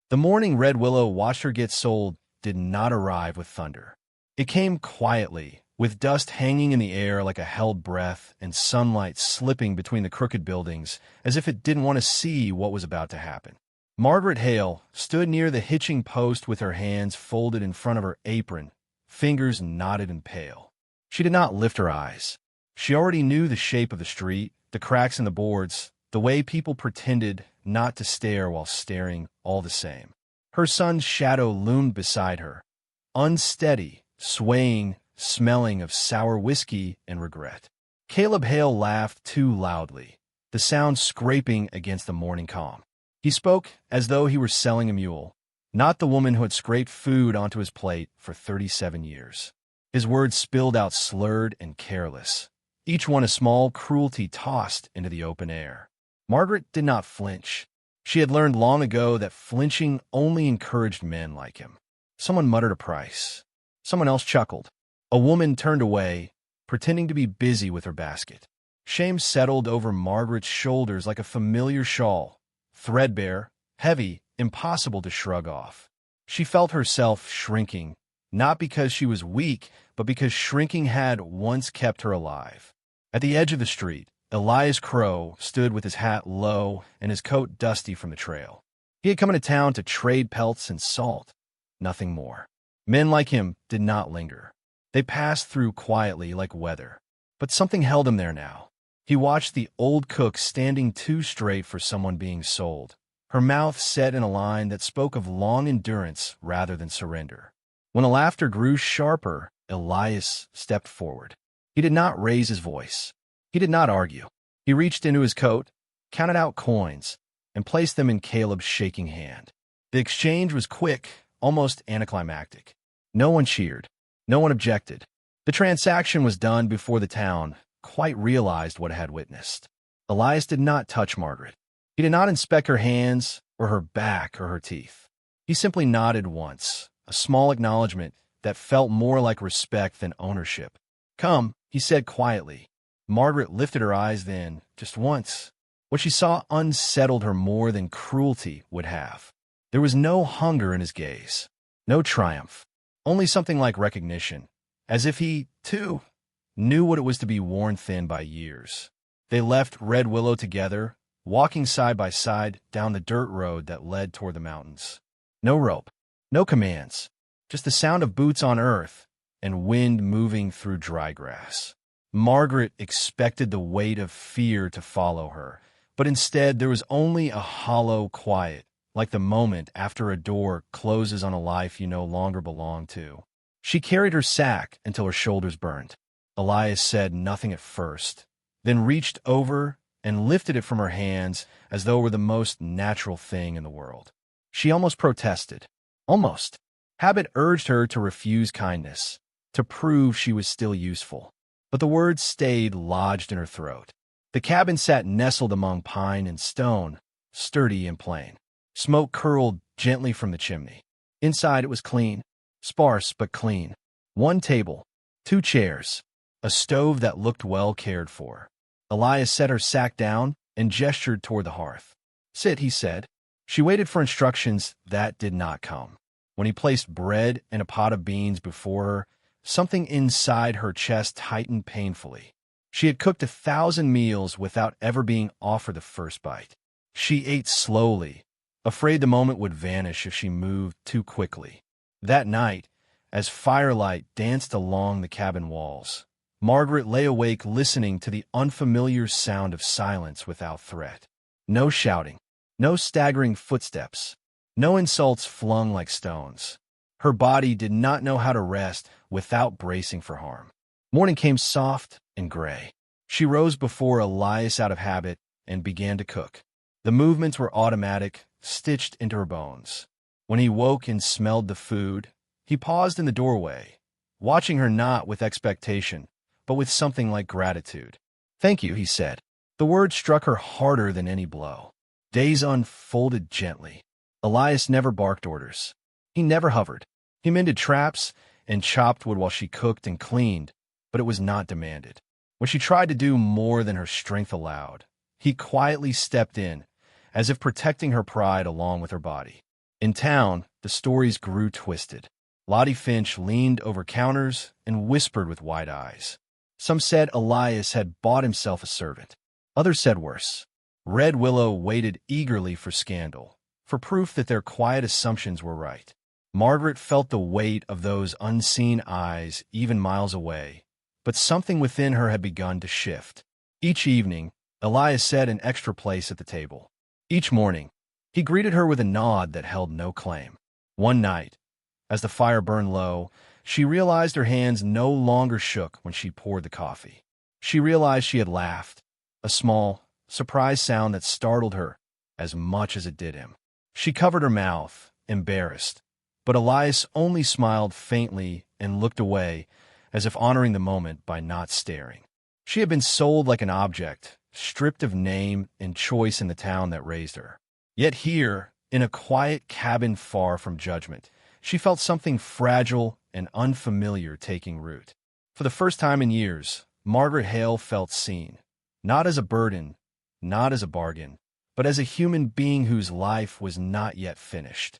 The morning Red Willow watched her get sold did not arrive with thunder. It came quietly, with dust hanging in the air like a held breath and sunlight slipping between the crooked buildings as if it didn't want to see what was about to happen. Margaret Hale stood near the hitching post with her hands folded in front of her apron, fingers knotted and pale. She did not lift her eyes. She already knew the shape of the street, the cracks in the boards, the way people pretended not to stare while staring all the same. Her son's shadow loomed beside her, unsteady, swaying, smelling of sour whiskey and regret. Caleb Hale laughed too loudly, the sound scraping against the morning calm. He spoke as though he were selling a mule, not the woman who had scraped food onto his plate for 37 years. His words spilled out slurred and careless, each one a small cruelty tossed into the open air. Margaret did not flinch. She had learned long ago that flinching only encouraged men like him. Someone muttered a price. Someone else chuckled. A woman turned away, pretending to be busy with her basket. Shame settled over Margaret's shoulders like a familiar shawl, threadbare, heavy, impossible to shrug off. She felt herself shrinking, not because she was weak, but because shrinking had once kept her alive. At the edge of the street, Elias Crow stood with his hat low and his coat dusty from the trail. He had come into town to trade pelts and salt, nothing more. Men like him did not linger. They passed through quietly like weather. But something held him there now. He watched the old cook standing too straight for someone being sold, her mouth set in a line that spoke of long endurance rather than surrender. When the laughter grew sharper, Elias stepped forward. He did not raise his voice. He did not argue. He reached into his coat, counted out coins, and placed them in Caleb's shaking hand. The exchange was quick, almost anticlimactic. No one cheered. No one objected. The transaction was done before the town quite realized what it had witnessed. Elias did not touch Margaret. He did not inspect her hands or her back or her teeth. He simply nodded once, a small acknowledgement that felt more like respect than ownership. "Come," he said quietly. Margaret lifted her eyes then, just once. What she saw unsettled her more than cruelty would have. There was no hunger in his gaze, no triumph, only something like recognition, as if he, too, knew what it was to be worn thin by years. They left Red Willow together, walking side by side down the dirt road that led toward the mountains. No rope, no commands, just the sound of boots on earth and wind moving through dry grass. Margaret expected the weight of fear to follow her, but instead there was only a hollow quiet, like the moment after a door closes on a life you no longer belong to. She carried her sack until her shoulders burned. Elias said nothing at first, then reached over and lifted it from her hands as though it were the most natural thing in the world. She almost protested. Almost. Habit urged her to refuse kindness, to prove she was still useful. But the words stayed lodged in her throat. The cabin sat nestled among pine and stone, sturdy and plain. Smoke curled gently from the chimney. Inside it was clean, sparse but clean. One table, 2 chairs, a stove that looked well cared for. Elias set her sack down and gestured toward the hearth. "Sit," he said. She waited for instructions that did not come. When he placed bread and a pot of beans before her, something inside her chest tightened painfully. She had cooked 1,000 meals without ever being offered the first bite. She ate slowly, afraid the moment would vanish if she moved too quickly. That night, as firelight danced along the cabin walls, Margaret lay awake listening to the unfamiliar sound of silence without threat. No shouting, no staggering footsteps, no insults flung like stones. Her body did not know how to rest without bracing for harm. Morning came soft and gray. She rose before Elias out of habit and began to cook. The movements were automatic, stitched into her bones. When he woke and smelled the food, he paused in the doorway, watching her not with expectation, but with something like gratitude. "Thank you," he said. The word struck her harder than any blow. Days unfolded gently. Elias never barked orders. He never hovered. He mended traps and chopped wood while she cooked and cleaned, but it was not demanded. When she tried to do more than her strength allowed, he quietly stepped in, as if protecting her pride along with her body. In town, the stories grew twisted. Lottie Finch leaned over counters and whispered with wide eyes. Some said Elias had bought himself a servant. Others said worse. Red Willow waited eagerly for scandal, for proof that their quiet assumptions were right. Margaret felt the weight of those unseen eyes even miles away, but something within her had begun to shift. Each evening, Elias set an extra place at the table. Each morning, he greeted her with a nod that held no claim. One night, as the fire burned low, she realized her hands no longer shook when she poured the coffee. She realized she had laughed, a small, surprised sound that startled her as much as it did him. She covered her mouth, embarrassed, but Elias only smiled faintly and looked away, as if honoring the moment by not staring. She had been sold like an object, stripped of name and choice in the town that raised her. Yet here, in a quiet cabin far from judgment, she felt something fragile and unfamiliar taking root. For the first time in years, Margaret Hale felt seen, not as a burden, not as a bargain, but as a human being whose life was not yet finished.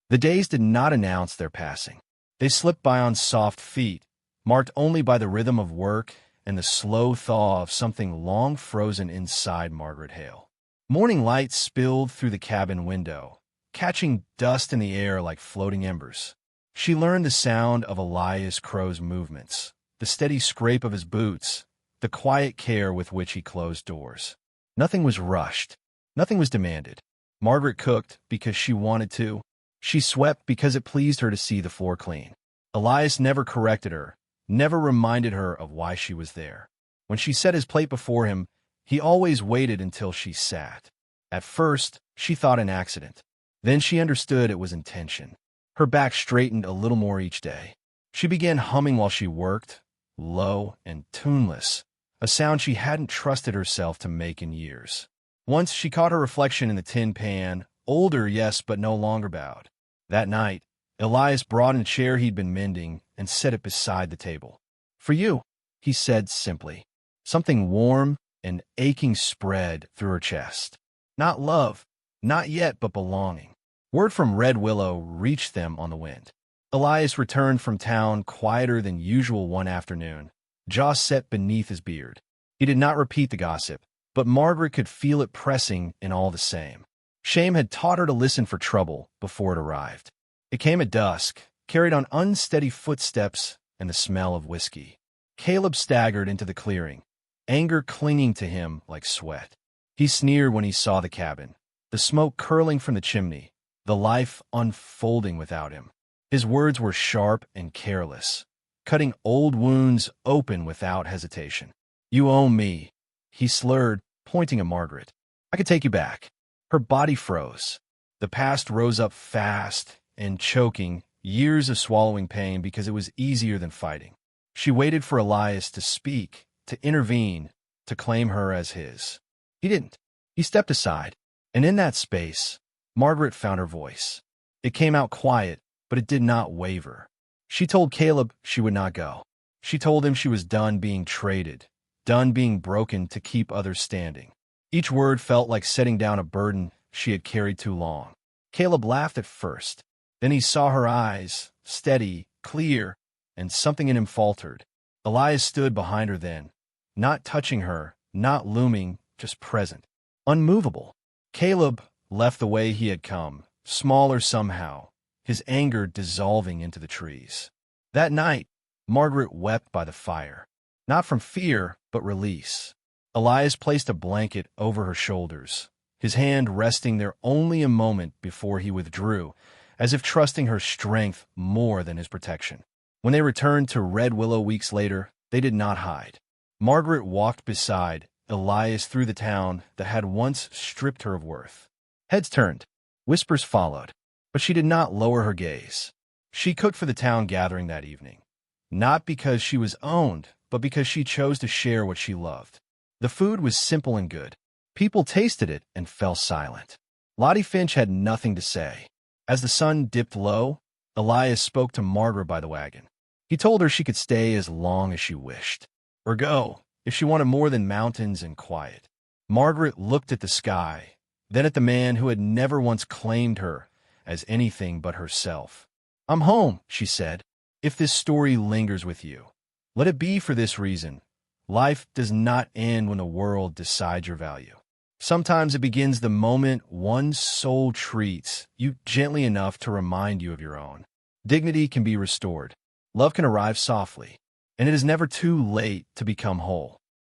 The days did not announce their passing. They slipped by on soft feet, marked only by the rhythm of work and the slow thaw of something long frozen inside Margaret Hale. Morning light spilled through the cabin window, catching dust in the air like floating embers. She learned the sound of Elias Crow's movements, the steady scrape of his boots, the quiet care with which he closed doors. Nothing was rushed. Nothing was demanded. Margaret cooked because she wanted to. She swept because it pleased her to see the floor clean. Elias never corrected her, never reminded her of why she was there. When she set his plate before him, he always waited until she sat. At first, she thought an accident. Then she understood it was intention. Her back straightened a little more each day. She began humming while she worked, low and tuneless, a sound she hadn't trusted herself to make in years. Once she caught her reflection in the tin pan, older, yes, but no longer bowed. That night, Elias brought in a chair he'd been mending and set it beside the table. "For you," he said simply. Something warm and aching spread through her chest. Not love, not yet, but belonging. Word from Red Willow reached them on the wind. Elias returned from town quieter than usual one afternoon, jaw set beneath his beard. He did not repeat the gossip, but Margaret could feel it pressing in all the same. Shame had taught her to listen for trouble before it arrived. It came at dusk, carried on unsteady footsteps and the smell of whiskey. Caleb staggered into the clearing, anger clinging to him like sweat. He sneered when he saw the cabin, the smoke curling from the chimney, the life unfolding without him. His words were sharp and careless, cutting old wounds open without hesitation. "You owe me," he slurred, pointing at Margaret. "I could take you back." Her body froze. The past rose up fast and choking, years of swallowing pain because it was easier than fighting. She waited for Elias to speak, to intervene, to claim her as his. He didn't. He stepped aside, and in that space, Margaret found her voice. It came out quiet, but it did not waver. She told Caleb she would not go. She told him she was done being traded, done being broken to keep others standing. Each word felt like setting down a burden she had carried too long. Caleb laughed at first. Then he saw her eyes, steady, clear, and something in him faltered. Elias stood behind her then, not touching her, not looming, just present, unmovable. Caleb left the way he had come, smaller somehow, his anger dissolving into the trees. That night, Margaret wept by the fire, not from fear, but release. Elias placed a blanket over her shoulders, his hand resting there only a moment before he withdrew, as if trusting her strength more than his protection. When they returned to Red Willow weeks later, they did not hide. Margaret walked beside Elias through the town that had once stripped her of worth. Heads turned, whispers followed, but she did not lower her gaze. She cooked for the town gathering that evening, not because she was owned, but because she chose to share what she loved. The food was simple and good. People tasted it and fell silent. Lottie Finch had nothing to say. As the sun dipped low, Elias spoke to Margaret by the wagon. He told her she could stay as long as she wished, or go if she wanted more than mountains and quiet. Margaret looked at the sky, then at the man who had never once claimed her, as anything but herself. "I'm home," she said. "If this story lingers with you, let it be for this reason. Life does not end when the world decides your value. Sometimes it begins the moment one soul treats you gently enough to remind you of your own. Dignity can be restored. Love can arrive softly, and it is never too late to become whole."